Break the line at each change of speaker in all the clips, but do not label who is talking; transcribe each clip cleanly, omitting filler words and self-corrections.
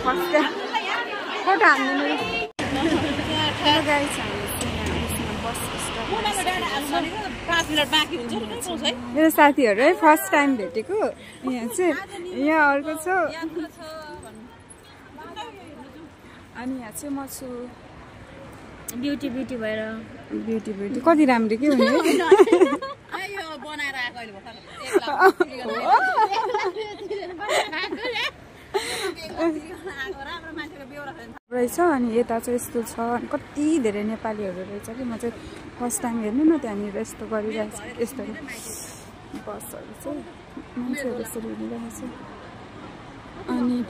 First photo हान्नु मेरो साथीहरू है फर्स्ट टाइम भेटेको यहाँ चाहिँ यहाँ अर्को छ अनि यहाँ चाहिँ म छु
ब्युटी भएर
ब्युटी कति राम्रो के हुने रहेछ अनि यता चाहिँ यस्तो छ अनि कति धेरै नेपालीहरू रहेछ कि म चाहिँ फर्स्ट टाइम हेर्नु न त्यहाँनिर यस्तो गरिरहेको छ यस्तो बसहरू चाहिँ मान्छेहरू यसरी हिँडिरहेको छ अनि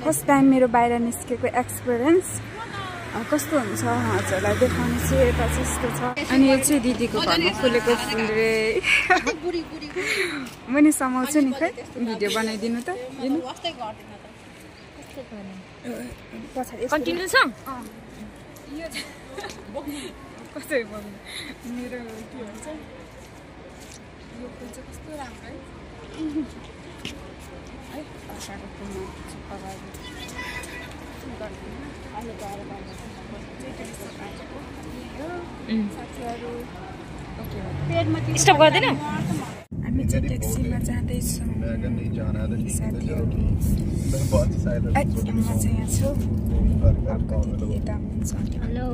फर्स्ट टाइम मेरो बाहिर निस्केको एक्सपिरियन्स कस्तो हुन्छ हजुरलाई देखाउनु चाहिँ यता चाहिँ यस्तो छ अनि यो चाहिँ दिदीको घरमा फुलेको फुल रे म नि समाउँछु नि खै भिडियो बनाइदिनु त
कन्टिन्यू छ
कसरी भन्नु मेरो के भन्छ यो फुल चाहिँ कस्तो राम्रो है वर्षाको फुलमा
स्टप गर्दैन
हामी चाहिँ ट्याक्सीमा जाँदैछौँ साथीहरू म चाहिँ यहाँ छु
हेलो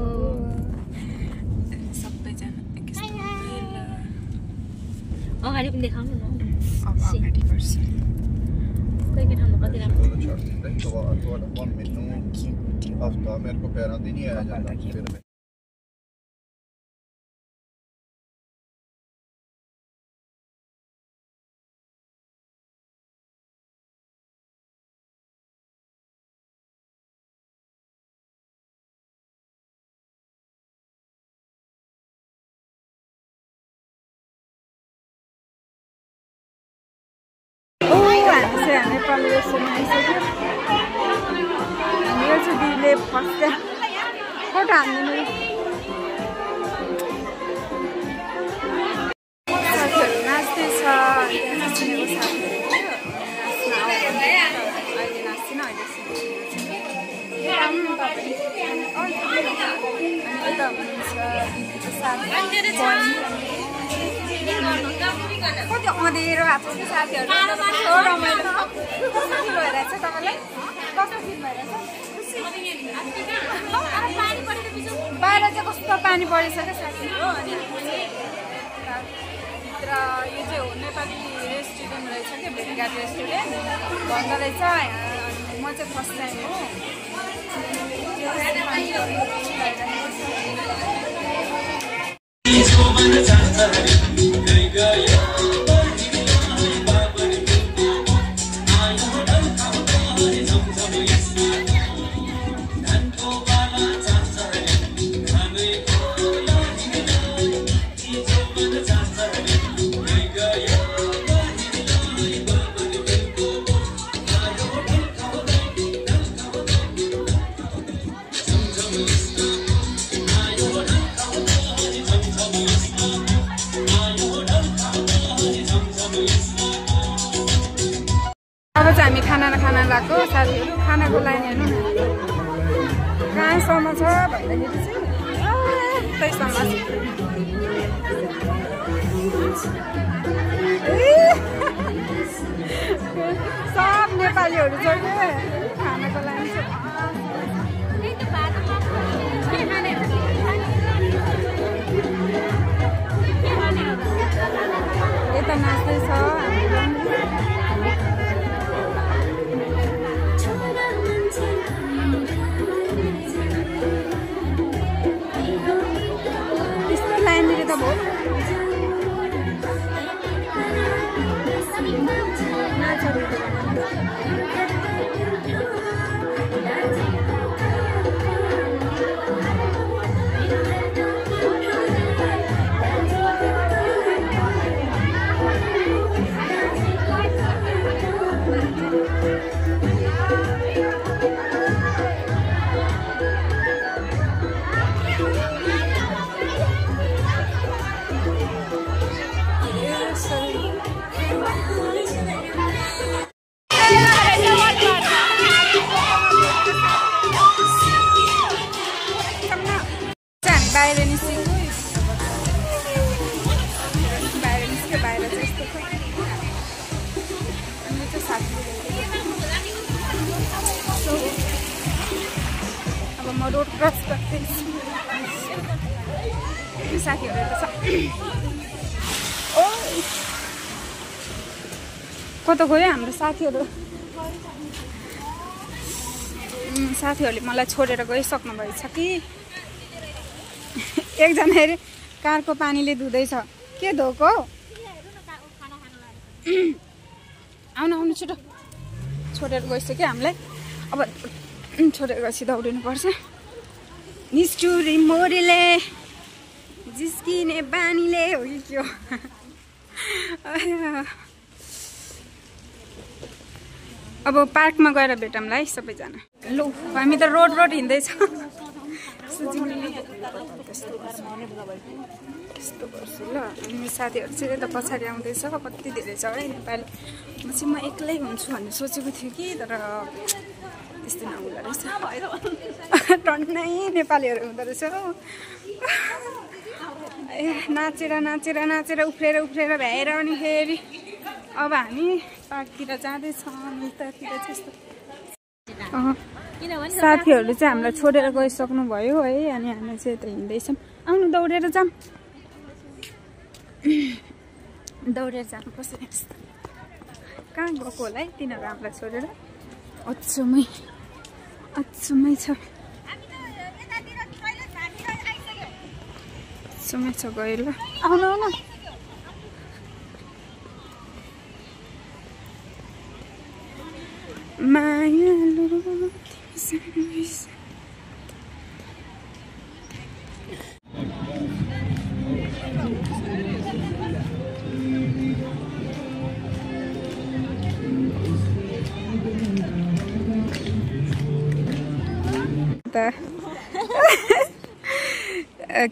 सबैजना
अगाडि पनि देखाउनु न
अब अगाडि बढ्छ
कोही कोही ठाउँमा कति राम्रो
नेपाली रेस्टुरेन्ट आइसक्यो मेरो चाहिँ दिदीले फर्स्ट फोटो हान्दिनु साथीहरू नाच्दैछ अहिले नाच्दैन यता हुनुहुन्छ कति अँधेरो भएको छ साथीहरू रमाइलो कस्तो फिल भइरहेछ तपाईँलाई कस्तो फिल भइरहेछ बाहिर चाहिँ कस्तो पानी परिसक्यो साथीहरू अनि भित्र यो चाहिँ हो नेपाली रेस्टुरेन्ट रहेछ क्या भेटघाट रेस्टुरेन्ट भन्दो रहेछ म चाहिँ फर्स्ट टाइम हो हामी खाना लाग्यो साथीहरू खानाको लाइन हेर्नु न कहाँसम्म छ भन्दाखेरि चाहिँ त्यहीसम्म सब नेपालीहरू छ क्या खानाको लाइन छ यता नाच्दैछ बाहिर निस्केको बाहिर निस्क्यो बाहिर चाहिँ यस्तो छ अनि चाहिँ साथी अब म रोड क्रस गर्दैछु साथीहरू त छ ओ कता गयो हाम्रो साथीहरू साथीहरूले मलाई छोडेर गइसक्नु भएछ कि एकजना हेरे कारको पानीले धुँदैछ के धोको आउनु आउनु छिटो छोडेर गइसक्यो हामीलाई अब छोडेर गएपछि दौडिनुपर्छ निष्ठुरी मोरीले जिस्किने बानीले हो कि के हो अब पार्कमा गएर भेटौँला है सबैजना लु हामी त रोड हिँड्दैछौँ यस्तो गर्छु ल अनि साथीहरू चाहिँ यता पछाडि आउँदैछ कति धेरै छ है नेपाली म एक्लै हुन्छु भन्ने सोचेको थिएँ कि तर त्यस्तो नहुँदो रहेछ टन्नै नेपालीहरू हुँदो रहेछ नाचेर नाचेर नाचेर उफ्रेर उफ्रेर भ्याएर अनि फेरि अब हामी पार्कतिर जाँदैछौँ यतातिर त्यस्तो साथीहरू चाहिँ हामीलाई छोडेर गइसक्नु भयो है अनि हामी चाहिँ यता हिँड्दैछौँ आउनु दौडेर जाऊँ दौडेर जानुपर्छ यस्तो कहाँ गएको होला है तिनीहरू हामीलाई छोडेर अचम्मै छ अचम्मै छ गयो ल आउनु आउनु मायालु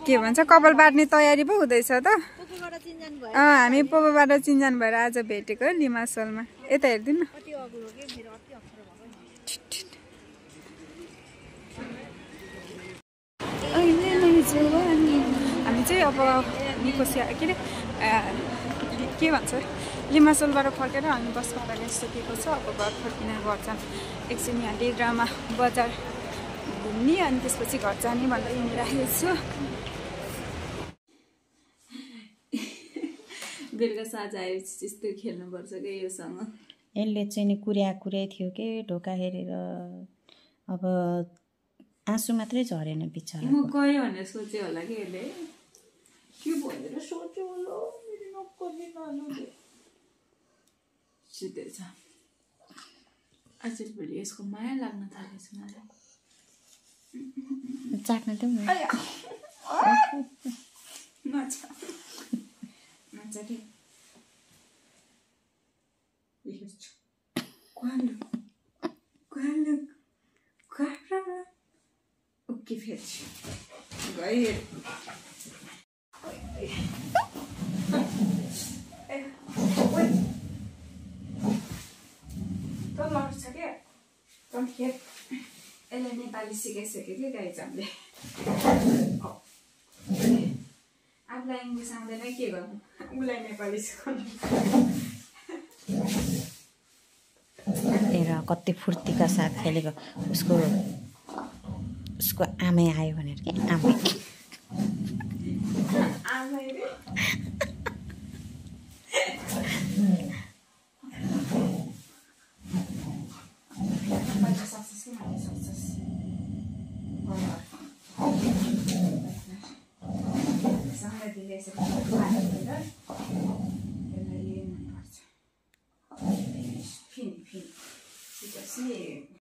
के भन्छ कपाल बाट्ने तयारी पो हुँदैछ त हामी पोपोबाट चिन्जान भएर आज भेटेको लिमासलमा यता हेरिदिनु हामी चाहिँ अब निकोसिया के अरे के भन्छ लिमासोलबाट फर्केर हामी बसबाट गइसकेको छ अब घर फर्किने घर जान एकछिन यहाँ डेद्रामा बजार घुम्ने अनि त्यसपछि घर जाने भनेर हिँडिराखेको छु बेलुका साँझ आएपछि त्यस्तो खेल्नुपर्छ क्या योसँग
यसले चाहिँ नि कुर्याइ थियो कि ढोका हेरेर अब आँसु मात्रै झरेन बिचरा
म गएँ भनेर सोच्यो होला कि यसले के भनेर सोच्यो होला मेरो नक्कली नानुले सुतेछ आजभोलि यसको माया लाग्न थालेछ मलाई
चाख्न देऊ न
नचा के ओके फेरि गयो त लड्छ क्या तखेर यसलाई नेपाली सिकाइसक्यो कि गाई हामीले आफूलाई इङ्ग्लिस आउँदैन के गर्नु उसलाई नेपाली सिकाउनु
हेर कति फुर्तीका साथ खेलेको उसको आमै आयो भनेर के आमै
Sampai di desa.